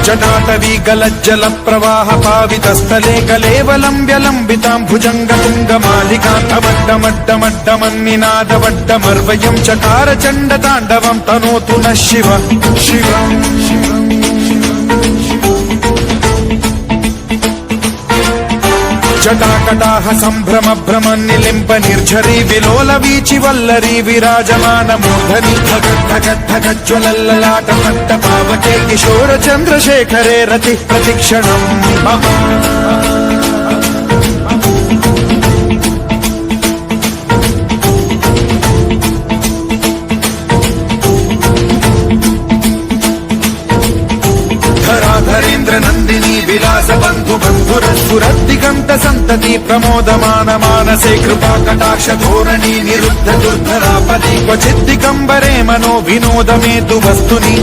जटाटवी गलज्जल प्रवाह पावितस्थले कलेवलम्ब्यलम्बितां भुजङ्गतुङ्गमालिकान्तमड्डमड्डमड्डमन्निनादवड्डमर्वयं चकार चण्डताण्डवं तनोतु नः शिव शिवम् जटाकटाह सम्भ्रम भ्रम निलिम्प निर्झरी विलोल वीचि वल्लरी विराजमान मूर्धनि धगद्धगद्धगज्ज्वलल्ललाट पट्ट पावके किशोर चन्द्रशेखरे रति प्रतिक्षणम् मम धराधरेन्द्र नन्दिनी विलास बन्धु बन्धुरस्फुरद्दिगन्त सन्तति प्रमोदमान मानसे कृपा कटाक्ष धोरणी निरुद्ध दुर्धरापदि क्वचिद्दिगम्बरे मनो विनोदमेतु वस्तुनि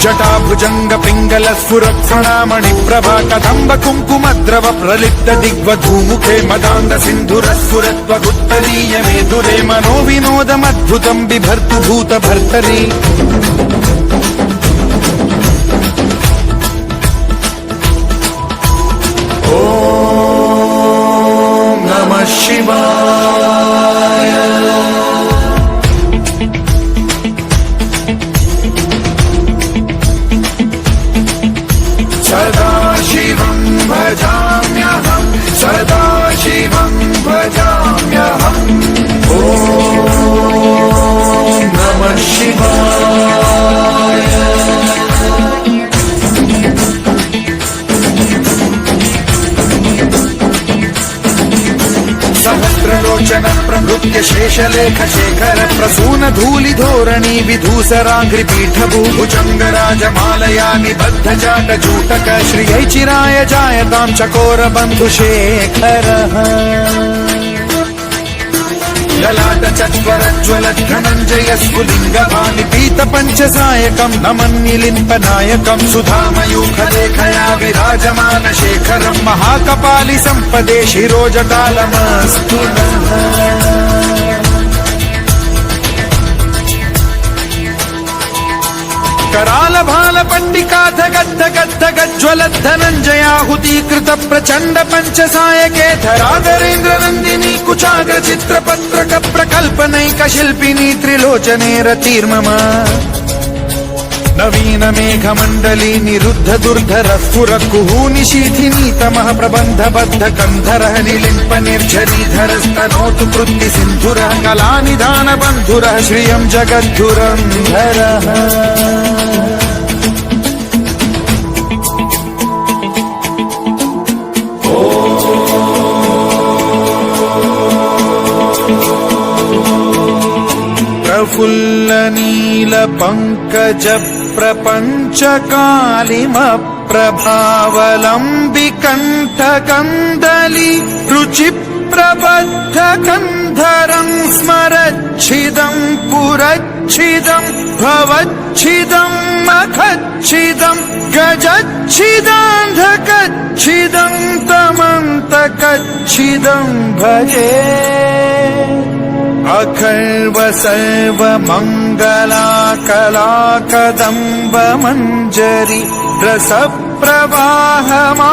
जटाभुजंग पिंगल स्फुरत्सणामणि प्रभा कदम्ब कुङ्कुमद्रव प्रलिप्त दिग्वधूमुखे मदान्द सिन्धुरस्फुरत्वगुत्तरीय मेधुरे मनो विनोदमद्भुतं बिभर्तु भूत भर्तरि ॐ नमः शिवाय सदा शिवं भजाम्यहं सदा शिवं भजाम्यहम् ॐ नमः शिवाय सहस्रलोचन प्रभृत्य शेषलेख शेखर प्रसून धूलि धोरणी विधूसराङ्घ्रिपीठ भुजङ्गराजमालया निबद्ध जाट जूटक श्रियै चिराय जायतां चकोर बन्धुशेखरः ललाट चत्वरज्ज्वल धनञ्जय स्फुलिङ्गवाणि पीत पञ्चसायकं नमन्निलिम्पनायकं सुधामयूखलेखया विराजमान शेखरं महाकपालि सम्पदे शिरोजटालमस्तु नः कराल भाल पंडिकाध गद्ध गद्ध गज्ज्वल धनञ्जयाहुतीकृत प्रचण्ड पञ्चसायके धराधरेन्द्र नन्दिनी कुचाग्र चित्रपत्रक प्रकल्पनैक शिल्पिनी त्रिलोचने रतिर्मम नवीन मेघमण्डली निरुद्ध दुर्धर स्फुर कुहूनिशीथिनी तमः प्रबन्ध बद्ध कन्धरः निलिम्प निर्झरीधरस्तनोतु कृत्ति सिन्धुरः कलानिधान बन्धुरः श्रियं जगद्धुरन्धरः प्रफुल्ल नील पंकज प्रपंच कालिम प्रभावलंबि कंठ कंदली रुचि प्रबद्ध कंधरं स्मरच्छिदं पुरच्छिदं भवच्छिदं मखच्छिदं गजच्छिदान्धकच्छिदं तमन्तकच्छिदं भजे अखर्व सर्व मंगला कला कदम्ब मंजरी रस प्रवाहमा